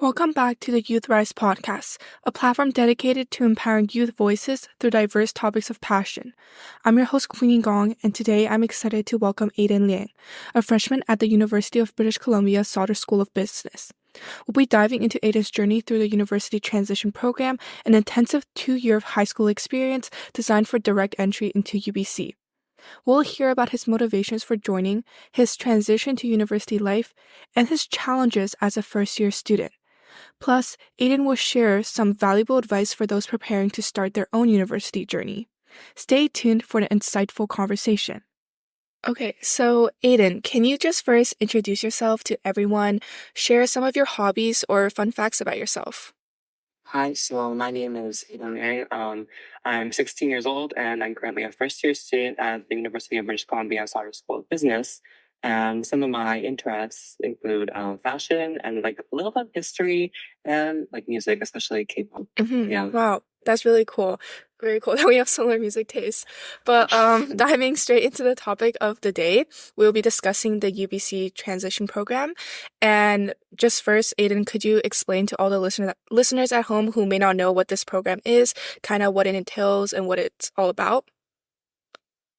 Welcome back to the YouthRise Podcast, a platform dedicated to empowering youth voices through diverse topics of passion. I'm your host, Queeny Gong, and today I'm excited to welcome Aiden Liang, a freshman at the University of British Columbia Sauder School of Business. We'll be diving into Aiden's journey through the university transition program, an intensive 2-year high school experience designed for direct entry into UBC. We'll hear about his motivations for joining, his transition to university life, and his challenges as a first-year student. Plus, Aiden will share some valuable advice for those preparing to start their own university journey. Stay tuned for an insightful conversation. Okay, so Aiden, can you just first introduce yourself to everyone, share some of your hobbies or fun facts about yourself? Hi, so my name is Aiden Liang. I'm 16 years old and I'm currently a first year student at the University of British Columbia Sauder School of Business. And some of my interests include fashion and like a little bit of history and like music, especially K-pop. Yeah. Wow, that's really cool. Very cool that we have similar music tastes. But diving straight into the topic of the day, we'll be discussing the UBC transition program. And just first, Aiden, could you explain to all the listeners at home who may not know what this program is, kind of what it entails and what it's all about?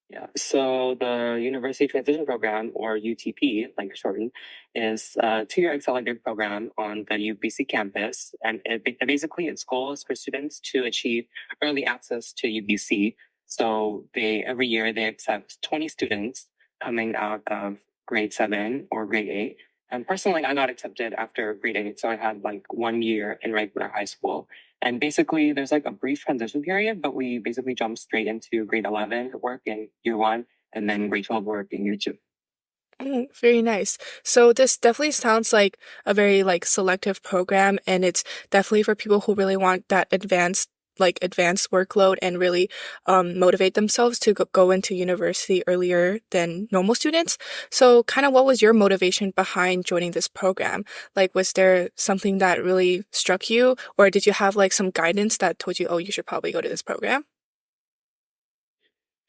Yeah, so the University Transition Program, or UTP, like shortened, is a 2-year accelerated program on the UBC campus. And basically, its goal is for students to achieve early access to UBC. So every year they accept 20 students coming out of grade 7 or grade 8. And personally, I got accepted after grade 8, so I had like 1 year in regular high school. And basically, there's like a brief transition period, but we basically jump straight into grade 11 work in year 1, and then grade 12 work in year 2. Very nice. So this definitely sounds like a very selective program, and it's definitely for people who really want that advanced workload and really motivate themselves to go into university earlier than normal students. So kind of what was your motivation behind joining this program? Like, was there something that really struck you, or did you have some guidance that told you, oh, you should probably go to this program?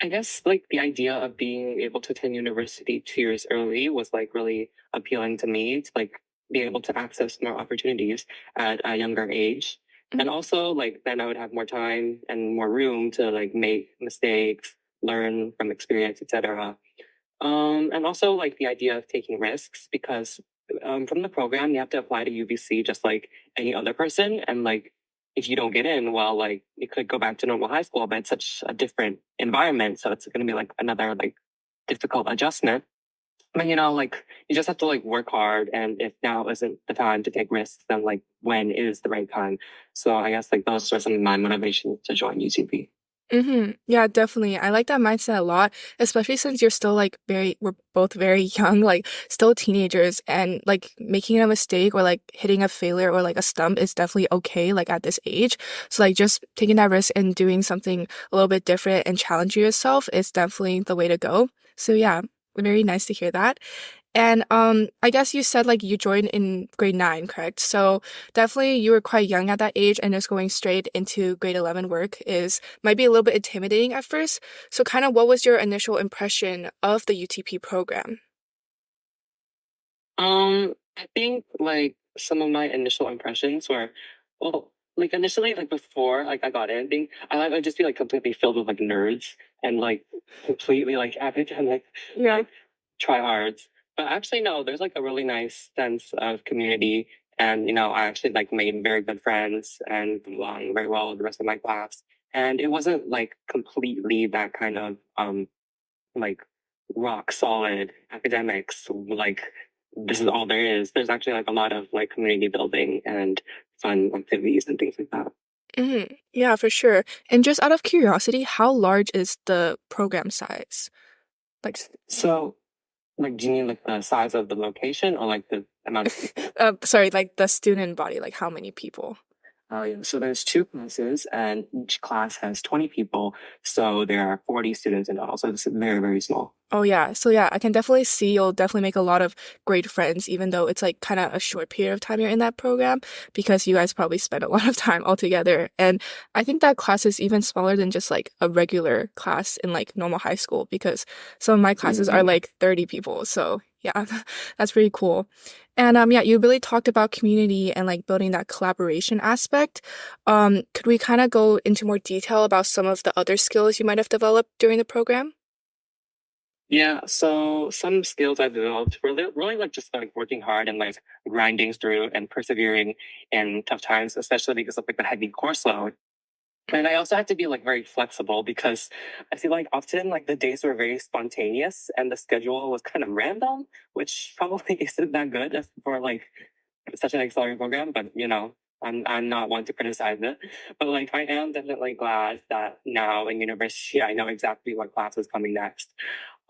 I guess like the idea of being able to attend university 2 years early was like really appealing to me to like be able to access more opportunities at a younger age. And also like then I would have more time and more room to like make mistakes, learn from experience, etc. And also like the idea of taking risks because from the program you have to apply to UBC just like any other person, and like if you don't get in, well, like you could go back to normal high school, but it's such a different environment, so it's going to be like another like difficult adjustment. But like you just have to like work hard, and if now isn't the time to take risks, then like when is the right time? So I guess like those are some of my motivations to join UCP. Yeah, definitely. I like that mindset a lot, especially since you're still we're both very young, still teenagers, and making a mistake or hitting a failure or a stump is definitely okay, at this age. So just taking that risk and doing something a little bit different and challenging yourself is definitely the way to go. So yeah, very nice to hear that. And I guess you said you joined in grade 9, correct? So definitely you were quite young at that age, and just going straight into grade 11 work might be a little bit intimidating at first. So kind of what was your initial impression of the UTP program? I think like some of my initial impressions were, well, like initially, like before, like I got in, I'd just be like completely filled with like nerds and like completely like academic, Yeah. tryhards. But actually, no, there's like a really nice sense of community. And, I actually like made very good friends and belong very well with the rest of my class. And it wasn't like completely that kind of, like rock solid academics, like this is all there is. There's actually like a lot of like community building and fun activities and things like that. Yeah, for sure. And just out of curiosity, how large is the program size? So, like, do you mean like the size of the location or like the amount of people? Sorry, the student body, how many people? Oh, yeah. So there's 2 classes, and each class has 20 people. So there are 40 students in all. So it's very, very small. Oh yeah. So yeah, I can definitely see you'll definitely make a lot of great friends, even though it's kind of a short period of time you're in that program, because you guys probably spend a lot of time all together. And I think that class is even smaller than just a regular class in normal high school, because some of my classes are 30 people. So Yeah, that's pretty cool. And yeah, you really talked about community and like building that collaboration aspect. Could we kind of go into more detail about some of the other skills you might have developed during the program? Yeah, so some skills I developed were really like just like working hard and like grinding through and persevering in tough times, especially because of like the heavy course load. And I also had to be like very flexible because I feel like often like the days were very spontaneous and the schedule was kind of random, which probably isn't that good for like such an accelerated program. But I'm not one to criticize it. But like I am definitely glad that now in university I know exactly what class is coming next.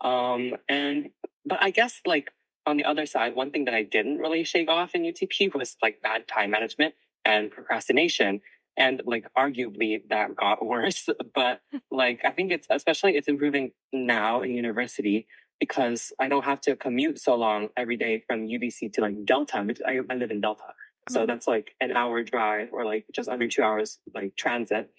And but I guess like on the other side, one thing that I didn't really shake off in UTP was like bad time management and procrastination. And like arguably that got worse. But like I think it's improving now in university because I don't have to commute so long every day from UBC to like Delta, which I live in Delta. So that's like an hour drive or like just under 2 hours like transit.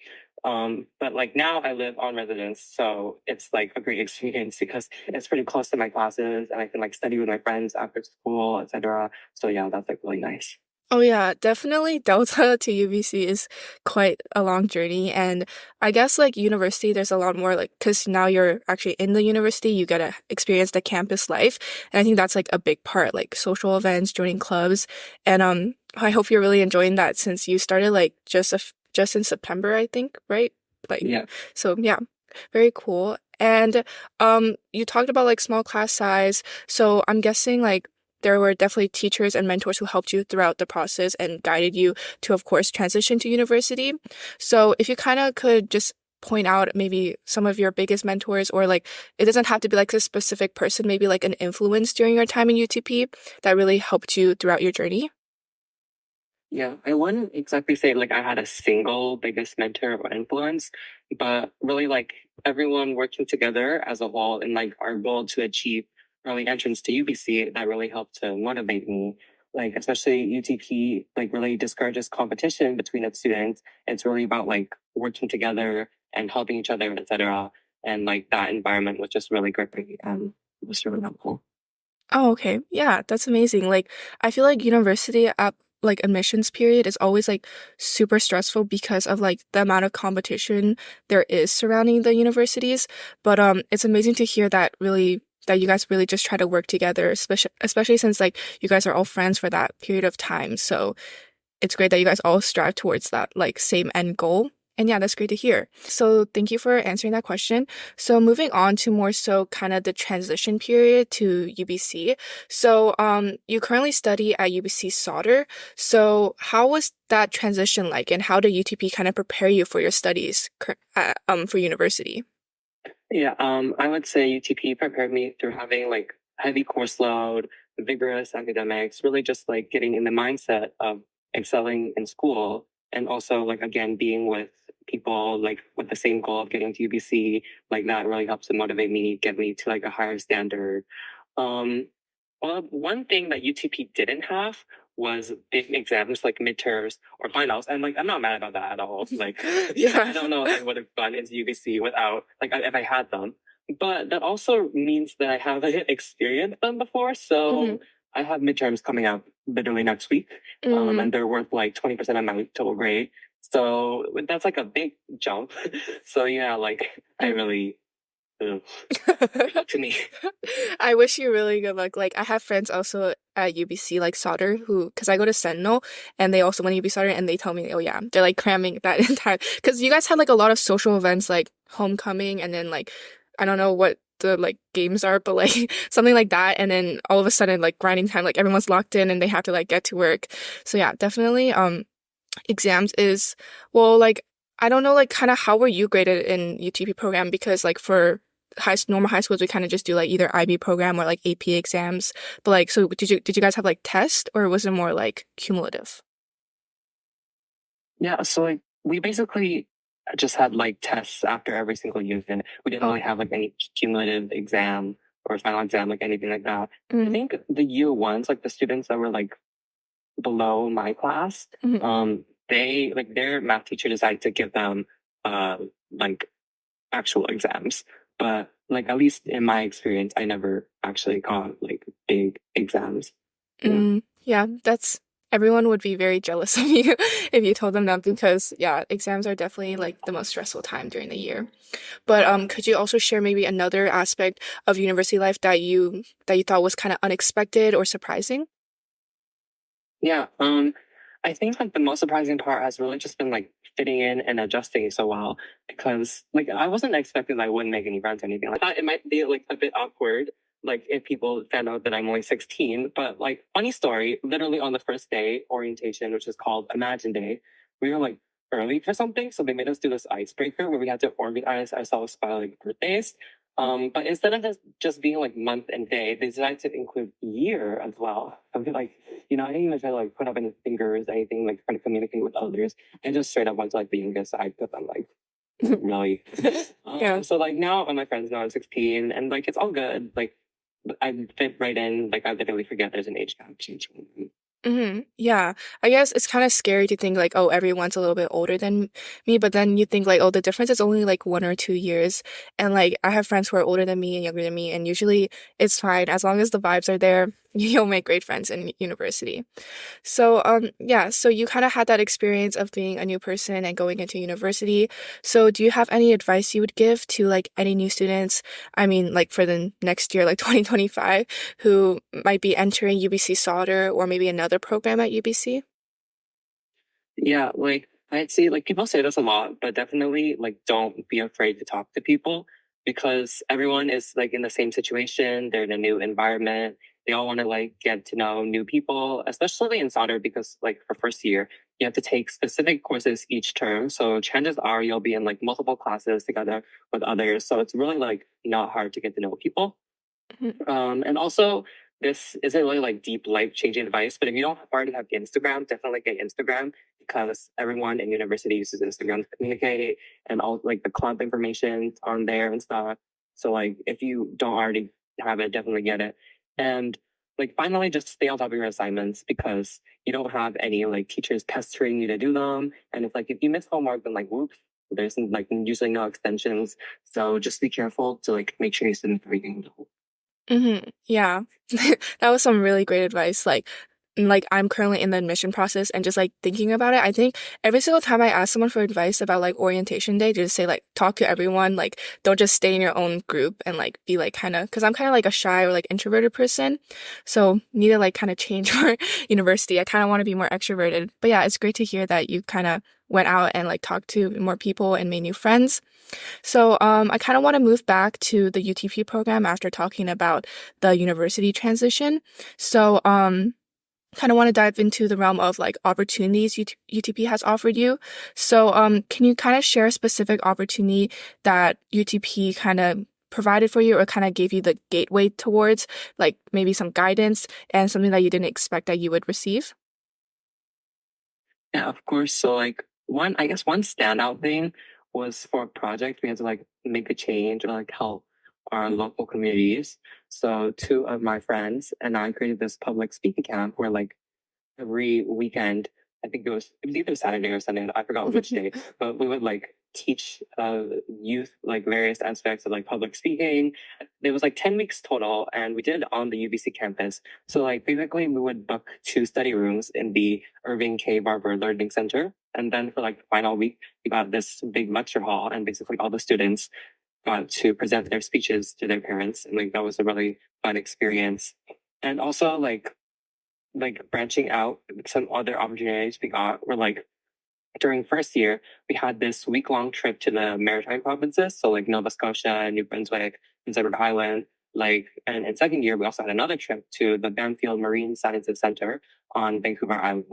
But like now I live on residence, so it's like a great experience because it's pretty close to my classes and I can like study with my friends after school, etc. So yeah, that's like really nice. Oh yeah, definitely Delta to UBC is quite a long journey. And I guess like university, there's a lot more like, cause now you're actually in the university, you get to experience the campus life. And I think that's like a big part, like social events, joining clubs. And I hope you're really enjoying that since you started like just in September, I think, right? Like, Yeah. so yeah, very cool. And you talked about like small class size. So I'm guessing like there were definitely teachers and mentors who helped you throughout the process and guided you to, of course, transition to university. So if you kind of could just point out maybe some of your biggest mentors, or like it doesn't have to be like a specific person, maybe like an influence during your time in UTP that really helped you throughout your journey. Yeah, I wouldn't exactly say like I had a single biggest mentor or influence, but really like everyone working together as a whole in like our goal to achieve early entrance to UBC that really helped to motivate me. Like especially UTP like really discourages competition between its students. It's really about like working together and helping each other, etc. And like that environment was just really great and it was really helpful. Oh, okay. Yeah, that's amazing. Like, I feel like university at like admissions period is always like super stressful because of like the amount of competition there is surrounding the universities. But it's amazing to hear that really that you guys really just try to work together, especially since like you guys are all friends for that period of time. So it's great that you guys all strive towards that like same end goal. And yeah, that's great to hear. So thank you for answering that question. So moving on to more so kind of the transition period to UBC. So you currently study at UBC Sauder. So how was that transition like, and how did UTP kind of prepare you for your studies for university? Yeah, I would say UTP prepared me through having like heavy course load, vigorous academics, really just like getting in the mindset of excelling in school and also like again being with people like with the same goal of getting to UBC, like that really helps to motivate me, get me to like a higher standard. Um, well, one thing that UTP didn't have was big exams like midterms or finals, and like I'm not mad about that at all. Like, I Yeah. don't know if I would have gone into UBC without like if I had them. But that also means that I haven't experienced them before. Hmm. So I have midterms coming up literally next week, Hmm. and they're worth like 20% of my total grade. So that's like a big jump. So yeah, like I really uh, to me. I wish you really good luck. Like, I have friends also at UBC, like Sauder, because I go to Sentinel, and they also went to UBC Sauder, and they tell me, oh yeah, they're like cramming that entire, because you guys had like a lot of social events, like homecoming, and then like, I don't know what the like games are, but like something like that, and then all of a sudden, like grinding time, like everyone's locked in and they have to like get to work. So yeah, definitely, exams is, well, like, I don't know, like, kind of how were you graded in UTP program? Because, like, for normal high schools, we kind of just do like either IB program or like AP exams. But like, so did you guys have like tests, or was it more like cumulative? Yeah, so like we basically just had like tests after every single unit. We didn't really Okay. have like any cumulative exam or final exam, like anything like that. I Mm-hmm. think the year ones, like the students that were like below my class, Mm-hmm. they like their math teacher decided to give them like actual exams. But like at least in my experience, I never actually got like big exams. Yeah. Yeah, that's everyone would be very jealous of you if you told them that because yeah, exams are definitely like the most stressful time during the year. But could you also share maybe another aspect of university life that you thought was kind of unexpected or surprising? Yeah. I think like the most surprising part has really just been like fitting in and adjusting so well because like I wasn't expecting I wouldn't make any friends or anything. Like, I thought it might be like a bit awkward, like if people found out that I'm only 16. But like funny story, literally on the first day orientation, which is called Imagine Day, we were like early for something, so they made us do this icebreaker where we had to organize ourselves by like birthdays. But instead of just being like month and day, they decided to include year as well. I feel like, I didn't even try to like put up any fingers, anything like trying to communicate with others. I just straight up went to like the youngest side because I'm like, really. Yeah. So like now all my friends know I'm 16 and like it's all good. Like I fit right in. Like I literally forget there's an age gap between them. Yeah. I guess it's kind of scary to think like, oh, everyone's a little bit older than me, but then you think like, oh, the difference is only like 1 or 2 years. And like I have friends who are older than me and younger than me, and usually it's fine as long as the vibes are there, you'll make great friends in university. So, yeah, so you kind of had that experience of being a new person and going into university. So, do you have any advice you would give to like any new students? I mean, like for the next year, like 2025, who might be entering UBC Sauder or maybe another program at UBC? Yeah, like I'd say like people say this a lot, but definitely like don't be afraid to talk to people because everyone is like in the same situation. They're in a new environment. They all want to like get to know new people, especially in Sauder because like for first year, you have to take specific courses each term. So chances are you'll be in like multiple classes together with others. So it's really like not hard to get to know people. Mhm. And also, this isn't really like deep life changing advice, but if you don't already have Instagram, definitely get Instagram because everyone in university uses Instagram to communicate and all like the club information on there and stuff. So like if you don't already have it, definitely get it. And like finally just stay on top of your assignments because you don't have any like teachers pestering you to do them. And if you miss homework, then like whoops, there's like usually no extensions. So just be careful to like make sure you submit everything. Yeah. That was some really great advice. Like I'm currently in the admission process and just like thinking about it, I think every single time I ask someone for advice about like orientation day, just say like talk to everyone, like don't just stay in your own group and like be like kind of, because I'm kind of like a shy or like introverted person. So need to like kind of change for university. I kind of want to be more extroverted. But yeah, it's great to hear that you kind of went out and like talked to more people and made new friends. So I kind of want to move back to the UTP program after talking about the university transition. So kind of want to dive into the realm of like opportunities UTP has offered you. So can you kind of share a specific opportunity that UTP kind of provided for you or kind of gave you the gateway towards like maybe some guidance and something that you didn't expect that you would receive? Yeah, of course. So like I guess one standout thing was for a project we had to like make a change or like help our local communities. So two of my friends and I created this public speaking camp where like every weekend. It was either Saturday or Sunday. I forgot which day, but we would like teach youth like various aspects of like public speaking. There was like 10 weeks total, and we did it on the UBC campus. So like basically, we would book 2 study rooms in the Irving K. Barber Learning Center, and then for like the final week, we got this big lecture hall, and basically all the students got to present their speeches to their parents, and like that was a really fun experience. And also like branching out some other opportunities we got were like during first year we had this week-long trip to the maritime provinces, so like Nova Scotia, New Brunswick, and Edward Island. Like, and in second year we also had another trip to the Banfield Marine Sciences Center on Vancouver Island.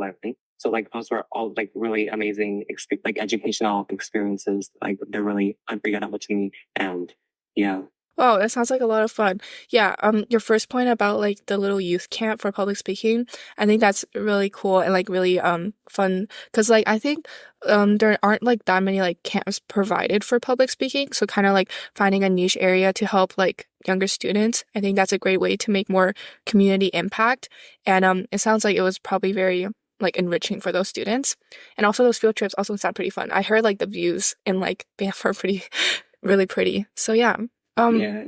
So like those were all like really amazing like educational experiences. Like they're really unforgettable to me. And yeah. Wow, that sounds like a lot of fun. Yeah, your first point about like the little youth camp for public speaking, I think that's really cool and like really fun because like I think there aren't like that many like camps provided for public speaking, so kind of like finding a niche area to help like younger students. I think that's a great way to make more community impact, and it sounds like it was probably very like enriching for those students, and also those field trips also sound pretty fun. I heard like the views in like Banff are pretty really pretty. So yeah. Um, Yeah.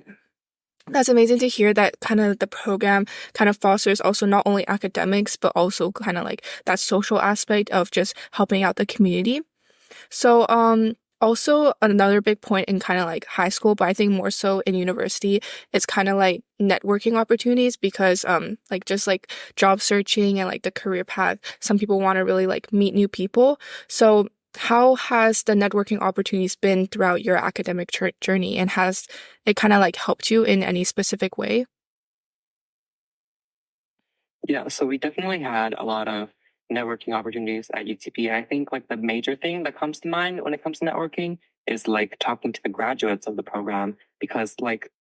That's amazing to hear that kind of the program kind of fosters also not only academics, but also kind of like that social aspect of just helping out the community. So, also another big point in kind of like high school, but I think more so in university, is kind of like networking opportunities because, like just like job searching and like the career path, some people want to really like meet new people. So, how has the networking opportunities been throughout your academic journey, and has it kind of like helped you in any specific way? Yeah, so we definitely had a lot of networking opportunities at UTP. I think like the major thing that comes to mind when it comes to networking is like talking to the graduates of the program because like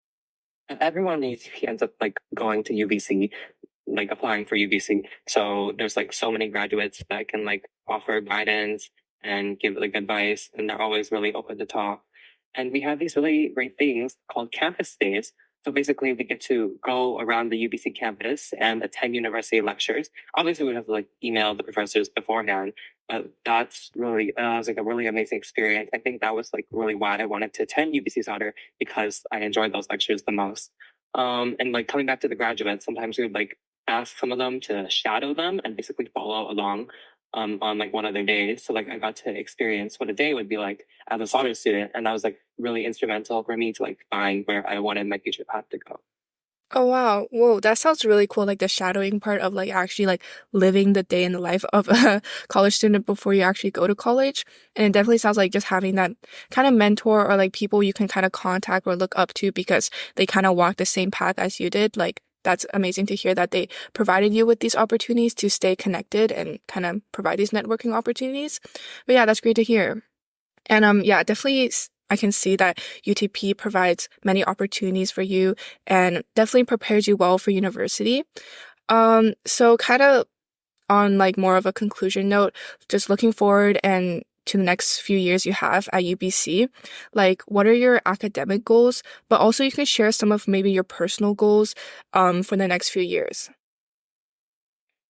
everyone in UTP ends up like going to UBC, like applying for UBC. So there's like so many graduates that can like offer guidance and give like advice, and they're always really open to talk. And we have these really great things called campus days. So basically, we get to go around the UBC campus and attend university lectures. Obviously, we have to like email the professors beforehand, but that's really was like a really amazing experience. I think that was like really why I wanted to attend UBC Sauder because I enjoyed those lectures the most. And like coming back to the graduates, sometimes we would like ask some of them to shadow them and basically follow along on like one of their days. So like I got to experience what a day would be like as a Sauder student, and that was like really instrumental for me to like find where I wanted my future path to go. Oh wow. Whoa, that sounds really cool. Like the shadowing part of like actually like living the day in the life of a college student before you actually go to college. And it definitely sounds like just having that kind of mentor or like people you can kind of contact or look up to because they kind of walk the same path as you did. Like that's amazing to hear that they provided you with these opportunities to stay connected and kind of provide these networking opportunities. But yeah, that's great to hear. And yeah, definitely I can see that UTP provides many opportunities for you and definitely prepares you well for university. So kind of on like more of a conclusion note, just looking forward and to the next few years you have at UBC, like what are your academic goals? But also you can share some of maybe your personal goals for the next few years.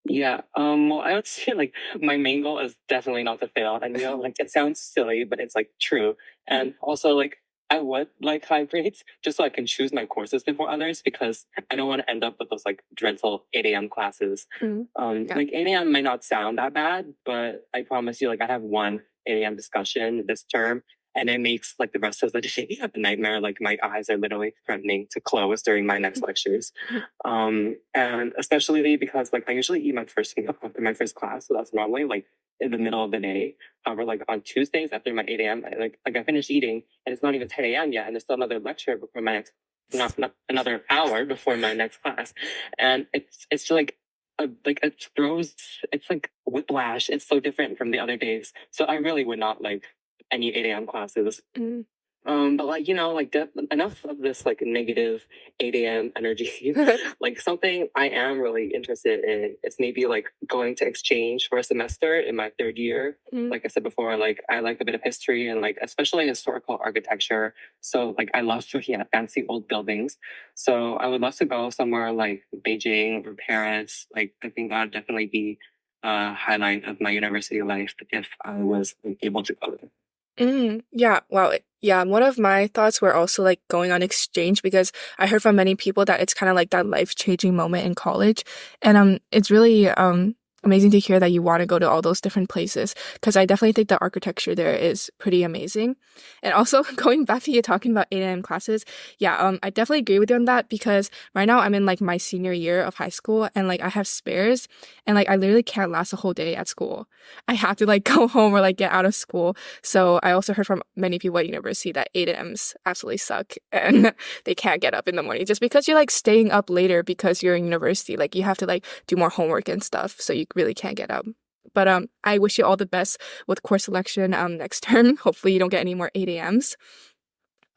Yeah. Well, I would say like my main goal is definitely not to fail. And like it sounds silly, but it's like true. And also like I would like high grades just so I can choose my courses before others because I don't want to end up with those like dreadful 8 a.m. classes. Mhm. Yeah. Like 8 a.m. might not sound that bad, but I promise you, like I have one 8 a.m. discussion this term, and it makes like the rest of the day a nightmare. Like my eyes are literally threatening to close during my next lectures. And especially because like I usually eat my first meal after my first class, so that's normally like in the middle of the day. However, like on Tuesdays after my 8 a.m., like I finish eating and it's not even 10 a.m. yet, and there's still another lecture before my next, not another hour before my next class, and it's just like it throws, it's like whiplash. It's so different from the other days, so I really would not like any 8 a.m. classes. Mm. But like like enough of this like negative 8 a.m. energy. Like something I am really interested in is maybe like going to exchange for a semester in my third year. Mm. Like I said before, like I like a bit of history and like especially historical architecture. So like I love looking at fancy old buildings. So I would love to go somewhere like Beijing or Paris. Like I think that would definitely be a highlight of my university life if I was like, able to go there. Yeah, wow. Yeah, one of my thoughts were also like going on exchange because I heard from many people that it's kind of like that life-changing moment in college. And it's really amazing to hear that you want to go to all those different places because I definitely think the architecture there is pretty amazing. And also going back to you talking about 8 a.m. classes, yeah, I definitely agree with you on that because right now I'm in like my senior year of high school and like I have spares and like I literally can't last a whole day at school. I have to like go home or like get out of school. So I also heard from many people at university that 8 a.m.s absolutely suck and they can't get up in the morning just because you're like staying up later because you're in university. Like you have to like do more homework and stuff, so you really can't get up. But I wish you all the best with course selection next term. Hopefully you don't get any more 8 a.m.s.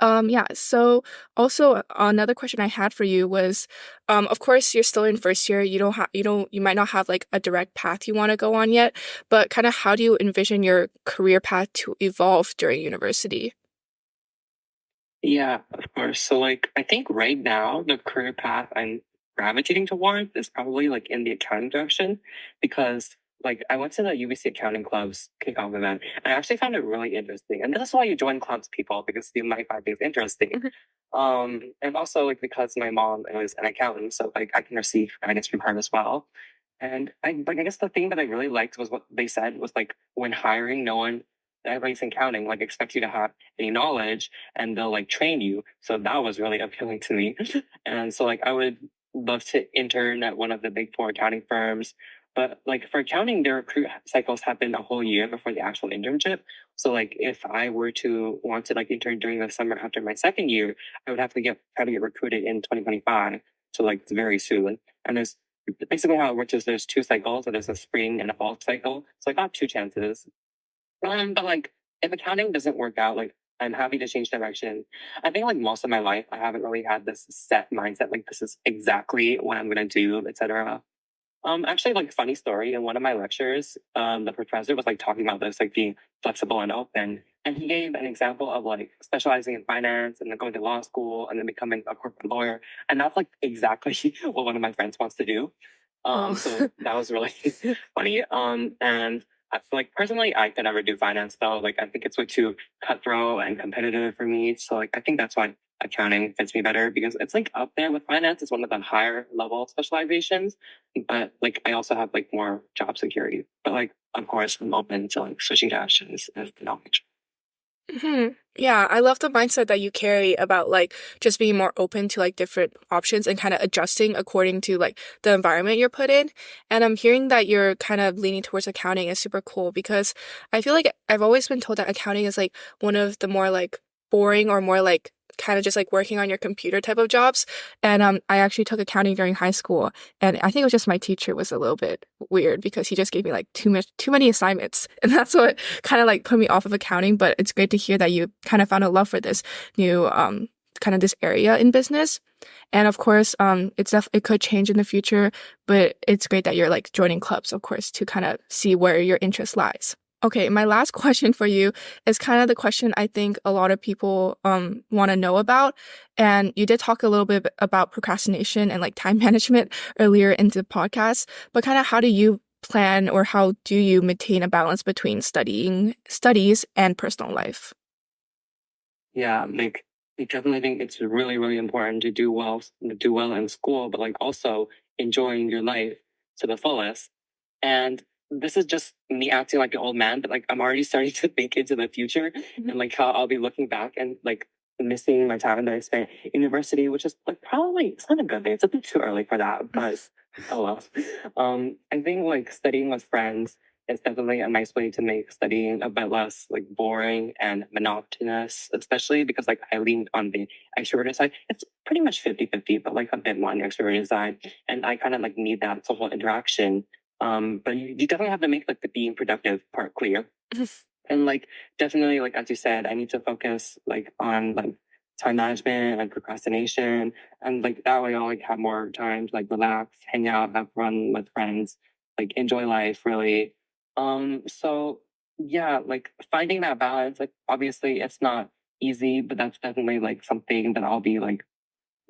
Yeah, so also another question I had for you was, of course you're still in first year. You might not have like a direct path you want to go on yet, but kind of how do you envision your career path to evolve during university? Yeah, of course. So like I think right now the career path I'm gravitating towards is probably like in the accounting direction because like I went to the UBC accounting club's kickoff event, and I actually found it really interesting. And this is why you join clubs, people, because you might find things interesting. And also like because my mom is an accountant, so like I can receive guidance from her as well. And I guess the thing that I really liked was what they said was like when hiring, no one everybody's in accounting like expects you to have any knowledge and they'll like train you. So that was really appealing to me. And so like I would love to intern at one of the big four accounting firms. But like for accounting, their recruit cycles happen a whole year before the actual internship. So like if I were to want to like intern during the summer after my second year, I would have to try to get recruited in 2025. So like it's very soon. And there's basically how it works is there's two cycles. So there's a spring and a fall cycle. So I got two chances. But like if accounting doesn't work out, like I'm happy to change direction. I think like most of my life I haven't really had this set mindset, like this is exactly what I'm gonna do, etc. Actually, like funny story. In one of my lectures, the professor was like talking about this, like being flexible and open, and he gave an example of like specializing in finance and then going to law school and then becoming a corporate lawyer, and that's like exactly what one of my friends wants to do. So that was really funny. And I feel like personally, I could never do finance though. Like I think it's way too cutthroat and competitive for me. So like I think that's why accounting fits me better because it's like up there with finance. It's one of the higher level specializations, but like I also have like more job security. But like of course I'm open to like switching directions if knowledge. Yeah, I love the mindset that you carry about like just being more open to like different options and kind of adjusting according to like the environment you're put in. And I'm hearing that you're kind of leaning towards accounting is super cool because I feel like I've always been told that accounting is like one of the more like boring or more like kind of just like working on your computer type of jobs. And I actually took accounting during high school, and I think it was just my teacher was a little bit weird because he just gave me like too many assignments, and that's what kind of like put me off of accounting. But it's great to hear that you kind of found a love for this new kind of this area in business. And of course, it could change in the future, but it's great that you're like joining clubs, of course, to kind of see where your interest lies. Okay, my last question for you is kind of the question I think a lot of people want to know about. And you did talk a little bit about procrastination and like time management earlier in the podcast, but kind of how do you plan or how do you maintain a balance between studies and personal life? Yeah, like I definitely think it's really, really important to do well in school, but like also enjoying your life to the fullest. And this is just me acting like an old man, but like I'm already starting to think into the future and like how I'll be looking back and like missing my time that I spent in university, which is like probably it's not a good thing. It's a bit too early for that, but oh well. I think like studying with friends is definitely a nice way to make studying a bit less like boring and monotonous, especially because like I lean on the extroverted side. It's pretty much 50-50, but like a bit more on the extroverted side. And I kind of like need that social interaction. But you definitely have to make like the being productive part clear. And like definitely like as you said, I need to focus like on like time management and procrastination. And like that way I'll like have more time to like relax, hang out, have fun with friends, like enjoy life really. So yeah, like finding that balance, like obviously it's not easy, but that's definitely like something that I'll be like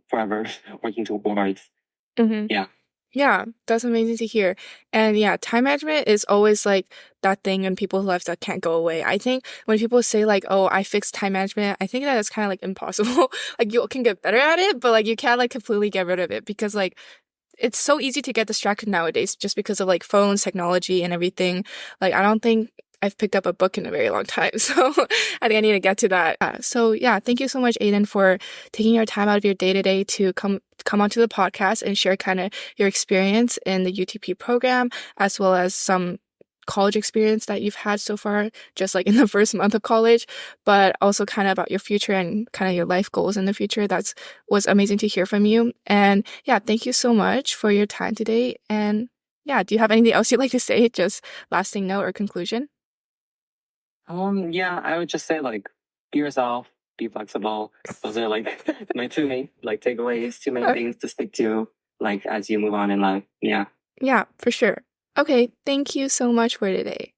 forever working towards. Mm-hmm. Yeah. Yeah, that's amazing to hear. And yeah, time management is always like that thing in people's lives that can't go away. I think when people say like, "Oh, I fixed time management," I think that is kind of like impossible. Like you can get better at it, but like you can't like completely get rid of it because like it's so easy to get distracted nowadays just because of like phones, technology, and everything. Like, I don't think I've picked up a book in a very long time. So I think I need to get to that. So yeah, thank you so much, Aiden, for taking your time out of your day to day to come onto the podcast and share kind of your experience in the UTP program, as well as some college experience that you've had so far, just like in the first month of college, but also kind of about your future and kind of your life goals in the future. That's was amazing to hear from you. And yeah, thank you so much for your time today. And yeah, do you have anything else you'd like to say? Just lasting note or conclusion? Yeah, I would just say like be yourself, be flexible. Those are like my two main like takeaways, two main things to stick to like as you move on in life. Yeah. Yeah, for sure. Okay, thank you so much for today.